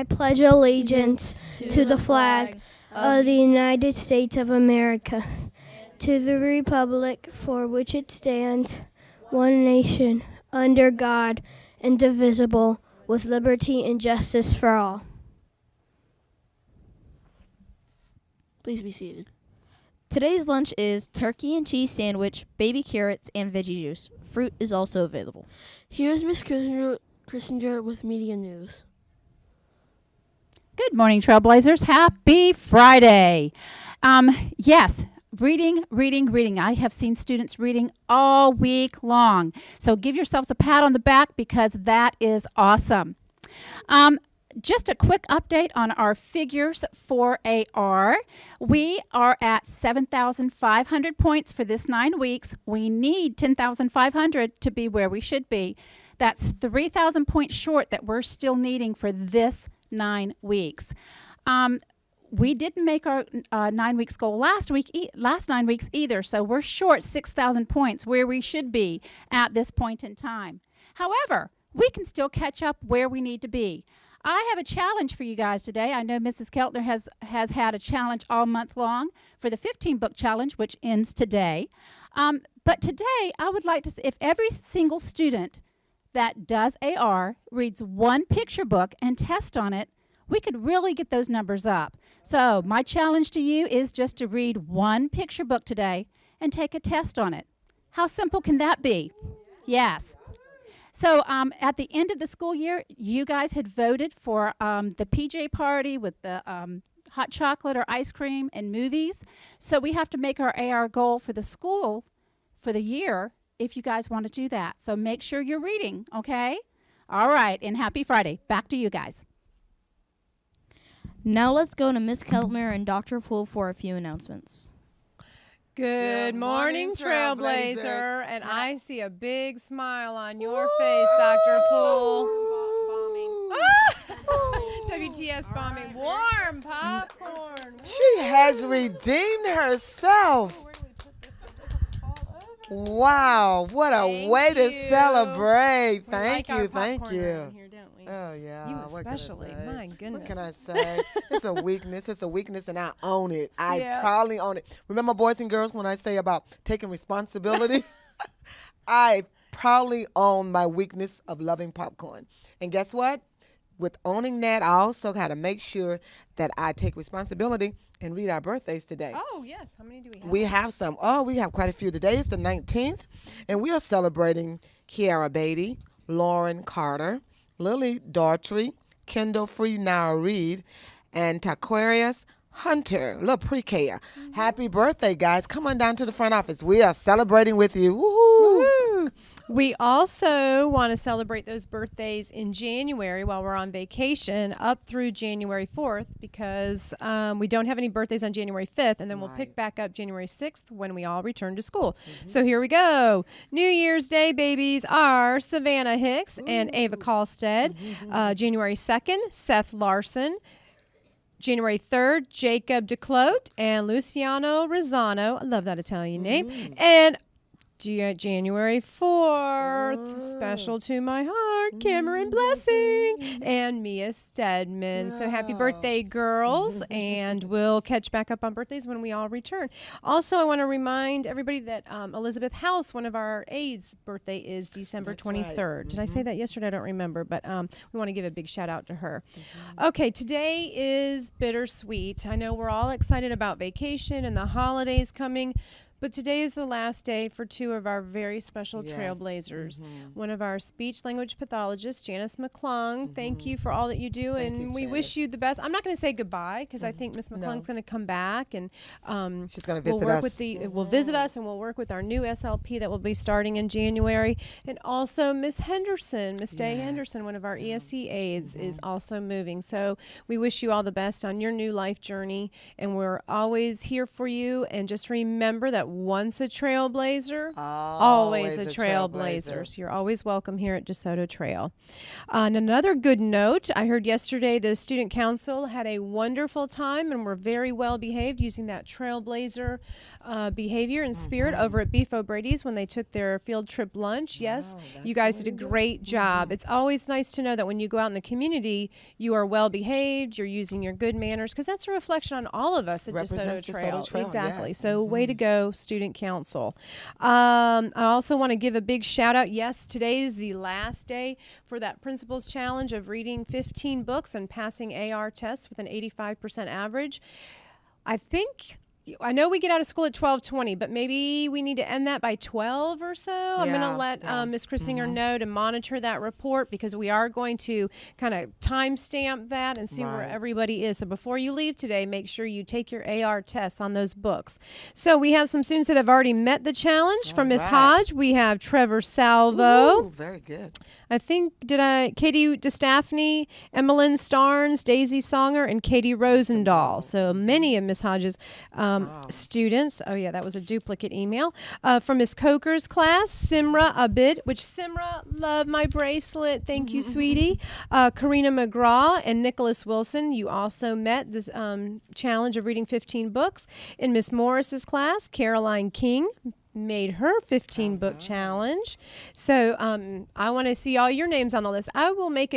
I pledge allegiance to the flag of the United States of America, to the republic for which it stands, one nation, under God, indivisible, with liberty and justice for all. Please be seated. Today's lunch is turkey and cheese sandwich, baby carrots, and veggie juice. Fruit is also available. Here's Miss Kissinger with Media News. Good morning, Trailblazers. Happy Friday. Yes, reading. I have seen students reading all week long. So give yourselves a pat on the back because that is awesome. Just a quick update on our figures for AR. We are at 7,500 points for this 9 weeks. We need 10,500 to be where we should be. That's 3,000 points short that we're still needing for this 9 weeks. We didn't make our 9 weeks goal last 9 weeks either, so we're short 6,000 points where we should be at this point in time. However, we can still catch up where we need to be. I have a challenge for you guys today. I know Mrs. Keltner has had a challenge all month long for the 15-book challenge, which ends today. But today, I would like to see if every single student that does AR reads one picture book and test on it, we could really get those numbers up. So my challenge to you is just to read one picture book today and take a test on it. How simple can that be? Yes. So at the end of the school year, you guys had voted for the PJ party with the hot chocolate or ice cream and movies. So we have to make our AR goal for the school for the year if you guys want to do that. So make sure you're reading, okay? All right, and happy Friday. Back to you guys. Now let's go to Miss Keltner and Dr. Poole for a few announcements. Good morning, Trailblazer. And I see a big smile on your face, Dr. Poole. WDTS bombing. Warm popcorn. She has redeemed herself. Wow, what a way to celebrate. Thank you. Oh, yeah. You especially. My goodness. What can I say? It's a weakness. It's a weakness, and I own it. I proudly own it. Remember, boys and girls, when I say about taking responsibility? I proudly own my weakness of loving popcorn. And guess what? With owning that, I also got to make sure that I take responsibility and read our birthdays today. Oh, yes. How many do we have? We have some. We have quite a few. Today is the 19th, and we are celebrating Kiara Beatty, Lauren Carter, Lily Daughtry, Kendall Free Now Reed, and Taquarius Hunter, little pre-care. Happy birthday, guys. Come on down to the front office. We are celebrating with you. Woohoo! Woo-hoo. We also want to celebrate those birthdays in January while we're on vacation up through January 4th because we don't have any birthdays on January 5th, and then we'll pick back up January 6th when we all return to school. So here we go. New Year's Day babies are Savannah Hicks and Ava Colstead. January 2nd, Seth Larson. January 3rd, Jacob DeClote and Luciano Rosano. I love that Italian name. And January 4th, special to my heart, Cameron Blessing and Mia Stedman. So happy birthday, girls, and we'll catch back up on birthdays when we all return. Also, I want to remind everybody that Elizabeth House, one of our aides' birthday is December 23rd. Right. Did I say that yesterday? I don't remember, but we want to give a big shout out to her. Okay, today is bittersweet. I know we're all excited about vacation and the holidays coming, but today is the last day for two of our very special Trailblazers. One of our speech language pathologists, Janice McClung. Thank you for all that you do, and we wish you the best. I'm not going to say goodbye because I think Miss McClung's going to come back, and she's going to visit us. We'll visit us, and we'll work with our new SLP that will be starting in January. And also Miss Henderson, Miss Day Henderson, one of our ESC aides, is also moving. So we wish you all the best on your new life journey, and we're always here for you. And just remember that once a trailblazer, Always always a trailblazer. trailblazer. So you're always welcome here at DeSoto Trail. And another good note, I heard yesterday the student council had a wonderful time and were very well behaved using that trailblazer behavior and spirit over at Beef O'Brady's when they took their field trip lunch. Yes, you guys did a great job. It's always nice to know that when you go out in the community, you are well behaved, you're using your good manners, because that's a reflection on all of us at DeSoto Represents Trail. DeSoto Trail, Exactly. yes. So way to go, student council. I also want to give a big shout out. Yes, today is the last day for that principal's challenge of reading 15 books and passing AR tests with an 85% average. I know we get out of school at 12:20, but maybe we need to end that by 12 or so. I'm going to let Ms. Christinger know to monitor that report, because we are going to kind of timestamp that and see where Right. everybody is. So before you leave today, make sure you take your AR tests on those books. So we have some students that have already met the challenge. From Ms. right. Hodge, we have Trevor Salvo. Ooh, very good. I think, Katie DeStaffney, Emmeline Starnes, Daisy Songer, and Katie Rosendahl. So many of Miss Hodges' students. Oh, yeah, that was a duplicate email. From Miss Coker's class, Simra Abid, which Simra, love my bracelet. Thank you, sweetie. Karina McGraw and Nicholas Wilson, you also met this challenge of reading 15 books. In Miss Morris's class, Caroline King made her 15-book challenge. So I want to see all your names on the list. I will make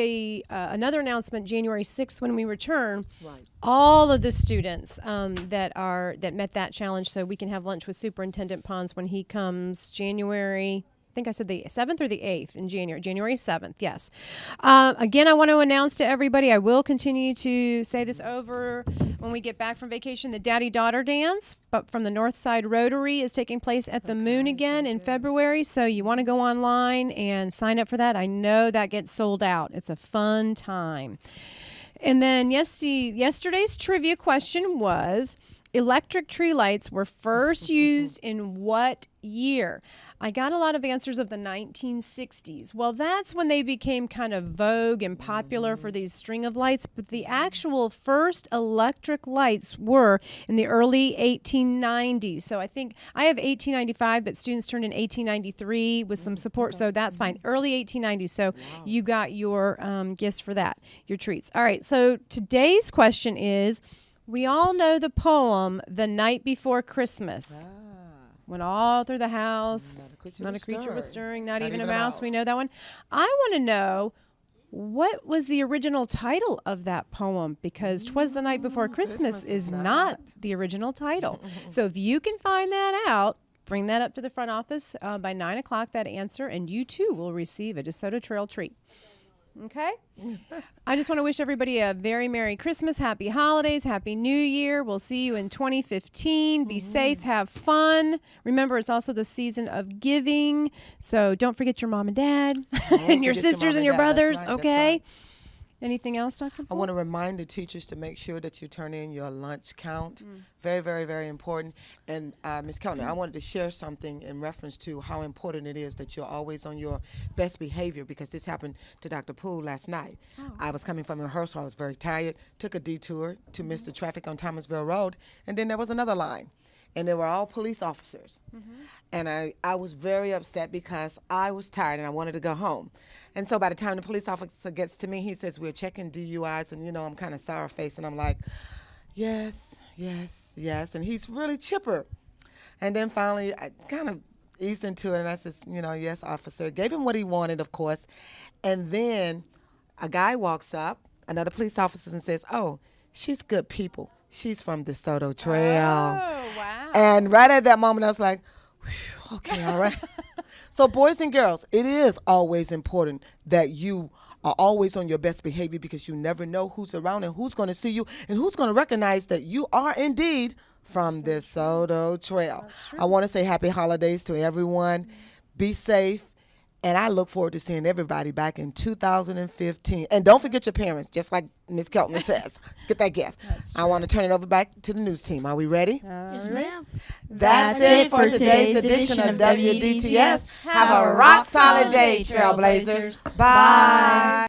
another announcement January 6th when we return. Right. All of the students that met that challenge, so we can have lunch with Superintendent Pons when he comes January. I think I said the 7th or the 8th in January 7th, yes. Again, I want to announce to everybody, I will continue to say this over when we get back from vacation, the Daddy-Daughter Dance but from the North Side Rotary is taking place at the Moon again in February, so you want to go online and sign up for that. I know that gets sold out. It's a fun time. And then yesterday's trivia question was, electric tree lights were first used in what year? I got a lot of answers of the 1960s. Well, that's when they became kind of vogue and popular for these string of lights, but the actual first electric lights were in the early 1890s. So I think I have 1895, but students turned in 1893 with some support, so that's fine. Early 1890s, so you got your gifts for that, your treats. All right, so today's question is, we all know the poem, The Night Before Christmas. Went all through the house, not a creature was stirring, not even a mouse. We know that one. I want to know, what was the original title of that poem? Because 'Twas the Night Before Christmas is not the original title. So if you can find that out, bring that up to the front office by 9 o'clock, that answer, and you too will receive a DeSoto Trail treat. Okay? I just want to wish everybody a very Merry Christmas, Happy Holidays, Happy New Year. We'll see you in 2015. Be safe, have fun. Remember, it's also the season of giving, so don't forget your mom and dad and your sisters and your brothers, okay? Anything else, Dr. I want to remind the teachers to make sure that you turn in your lunch count. Very, very, very important. And Ms. Keltner, I wanted to share something in reference to how important it is that you're always on your best behavior, because this happened to Dr. Poole last night. I was coming from rehearsal. I was very tired, took a detour to miss the traffic on Thomasville Road, and then there was another line. And they were all police officers. And I was very upset because I was tired and I wanted to go home. And so by the time the police officer gets to me, he says, we're checking DUIs. And, you know, I'm kind of sour-faced. And I'm like, yes, yes, yes. And he's really chipper. And then finally, I kind of eased into it. And I said, you know, yes, officer. Gave him what he wanted, of course. And then a guy walks up, another police officer, and says, oh, she's good people. She's from DeSoto Trail. Oh, wow. And right at that moment, I was like, okay, all right. So boys and girls, it is always important that you are always on your best behavior, because you never know who's around and who's going to see you and who's going to recognize that you are indeed from DeSoto Trail. I want to say happy holidays to everyone. Be safe. And I look forward to seeing everybody back in 2015. And don't forget your parents, just like Ms. Keltner says. Get that gift. I want to turn it over back to the news team. Are we ready? Yes, ma'am. That's it for today's edition of WDTS. Have a rock solid day, Trailblazers. Bye.